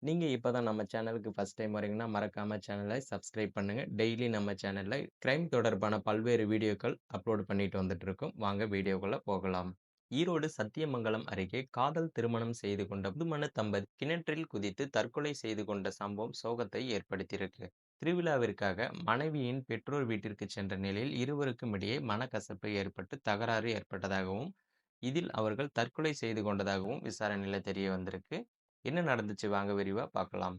நீங்க இப்பதான் நம்ம சேனலுக்கு ஃபர்ஸ்ட் டைம் வரீங்கன்னா, மறக்காம சேனலை சப்ஸ்கிரைப் பண்ணுங்க. டெய்லி நம்ம சேனல்ல கிரைம் தொடர்பான பல்வேறு வீடியோக்கள் அப்லோட் பண்ணிட்டு வந்துட்டு இருக்கோம். வாங்க வீடியோக்குள்ள போகலாம். ஈரோடு சத்தியமங்கலம் அருகே காதல் திருமணம் செய்து கொண்ட புதுமண தம்பதி கிணற்றில் குதித்து தற்கொலை செய்து கொண்ட சம்பவம் சோகத்தை ஏற்படுத்தியிருக்கு. திருவிழாவிற்காக மனைவியின் பெற்றோர் வீட்டிற்கு சென்ற நிலையில் இருவருக்கும் இடையே மனக்கசப்பு ஏற்பட்டு தகராறு ஏற்பட்டதாகவும், இதில் அவர்கள் தற்கொலை செய்து கொண்டதாகவும் விசாரணையில தெரிய வந்திருக்கு. என்ன நடந்துச்சு வாங்க விரிவா பார்க்கலாம்.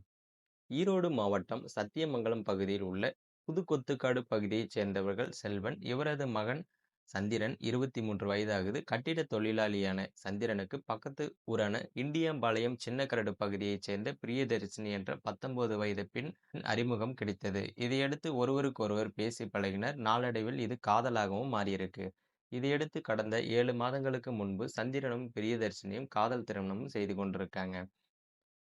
ஈரோடு மாவட்டம் சத்தியமங்கலம் பகுதியில் உள்ள புதுக்கொத்துக்காடு பகுதியைச் சேர்ந்தவர்கள் செல்வன். இவரது மகன் சந்திரன் 23 வயதாகுது. கட்டிட தொழிலாளியான சந்திரனுக்கு பக்கத்து ஊரான இண்டியம்பாளையம் சின்னக்கரடு பகுதியைச் சேர்ந்த பிரியதர்ஷினி என்ற 19 வயது பெண் அறிமுகம் கிடைத்தது. இதையடுத்து ஒருவருக்கொருவர் பேசி பழகினர். நாளடைவில் இது காதலாகவும் மாறியிருக்கு. இதையடுத்து கடந்த 7 மாதங்களுக்கு முன்பு சந்திரனும் பிரியதர்ஷினியும் காதல் திருமணமும் செய்து கொண்டிருக்காங்க.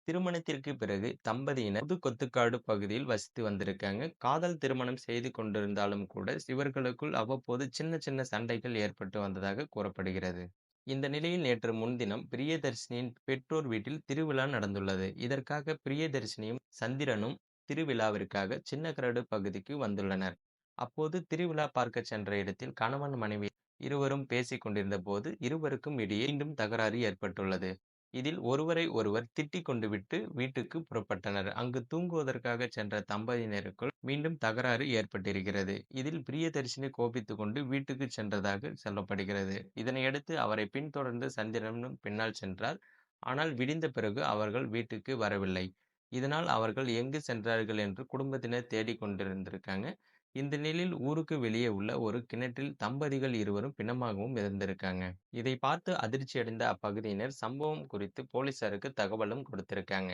திருமணத்திற்கு பிறகு தம்பதியினர் புதுக்கொத்துக்காடு பகுதியில் வசித்து வந்திருக்காங்க. காதல் திருமணம் செய்து கொண்டிருந்தாலும் கூட இவர்களுக்குள் அவ்வப்போது சின்ன சின்ன சண்டைகள் ஏற்பட்டு வந்ததாக கூறப்படுகிறது. இந்த நிலையில் நேற்று முன்தினம் பிரியதர்ஷினியின் பெற்றோர் வீட்டில் திருவிழா நடந்துள்ளது. இதற்காக பிரியதர்ஷினியும் சந்திரனும் திருவிழாவிற்காக சின்னக்கரடு பகுதிக்கு வந்துள்ளனர். அப்போது திருவிழா பார்க்க சென்ற இடத்தில் கணவன் மனைவி இருவரும் பேசிக் கொண்டிருந்த போது இருவருக்கும் இடையே மீண்டும் தகராறு ஏற்பட்டுள்ளது. இதில் ஒருவரை ஒருவர் திட்டிக் கொண்டு விட்டு வீட்டுக்கு புறப்பட்டனர். அங்கு தூங்குவதற்காக சென்ற தம்பதியினருக்குள் மீண்டும் தகராறு ஏற்பட்டிருக்கிறது. இதில் பிரியதர்ஷினி கோபித்துக் கொண்டு வீட்டுக்கு சென்றதாக சொல்லப்படுகிறது. இதனையடுத்து அவரை பின்தொடர்ந்து சந்திரனும் பின்னால் சென்றார். ஆனால் விடிந்த பிறகு அவர்கள் வீட்டுக்கு வரவில்லை. இதனால் அவர்கள் எங்கு சென்றார்கள் என்று குடும்பத்தினர் தேடிக் கொண்டிருந்திருக்காங்க. இந்த நிலையில் ஊருக்கு வெளியே உள்ள ஒரு கிணற்றில் தம்பதிகள் இருவரும் பிணமாகவும் இருந்திருக்காங்க. இதை பார்த்து அதிர்ச்சியடைந்த அப்பகுதியினர் சம்பவம் குறித்து போலீசாருக்கு தகவலும் கொடுத்திருக்காங்க.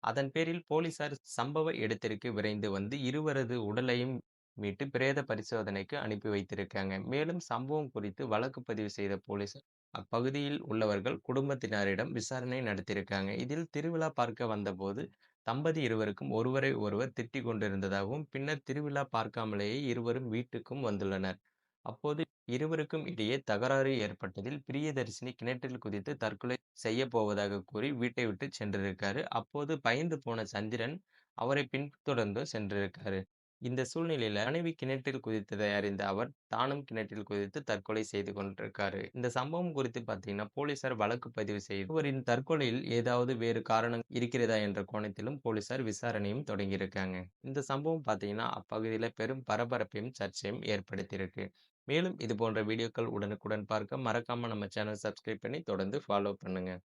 அதன் பேரில் போலீசார் சம்பவ இடத்திற்கு விரைந்து வந்து இருவரது உடலையும் மீட்டு பிரேத பரிசோதனைக்கு அனுப்பி வைத்திருக்காங்க. மேலும் சம்பவம் குறித்து வழக்கு பதிவு செய்த போலீசார் அப்பகுதியில் உள்ளவர்கள் குடும்பத்தினரிடம் விசாரணை நடத்தியிருக்காங்க. இதில் திருவிழா பார்க்க வந்தபோது தம்பதி இருவருக்கும் ஒருவரை ஒருவர் திட்டிக் கொண்டிருந்ததாகவும், பின்னர் திருவிழா பார்க்காமலேயே இருவரும் வீட்டுக்கும் வந்துள்ளனர். அப்போது இருவருக்கும் இடையே தகராறு ஏற்பட்டதில் பிரியதர்ஷினி கிணற்றில் குதித்து தற்கொலை செய்யப் போவதாக கூறி வீட்டை விட்டு சென்றிருக்காரு. அப்போது பயந்து போன சந்திரன் அவரை பின்தொடர்ந்து சென்றிருக்காரு. இந்த சூழ்நிலையில மனைவி கிணற்றில் குதித்ததை அறிந்த அவர் தானும் கிணற்றில் குதித்து தற்கொலை செய்து கொண்டிருக்காரு. இந்த சம்பவம் குறித்து பார்த்தீங்கன்னா போலீசார் வழக்கு பதிவு செய்து இவரின் தற்கொலையில் ஏதாவது வேறு காரணம் இருக்கிறதா என்ற கோணத்திலும் போலீசார் விசாரணையும் தொடங்கியிருக்காங்க. இந்த சம்பவம் பார்த்தீங்கன்னா அப்பகுதியில பெரும் பரபரப்பையும் சர்ச்சையும் ஏற்படுத்தியிருக்கு. மேலும் இது போன்ற வீடியோக்கள் உடனுக்குடன் பார்க்க மறக்காம நம்ம சேனல் சப்ஸ்கிரைப் பண்ணி தொடர்ந்து ஃபாலோ பண்ணுங்க.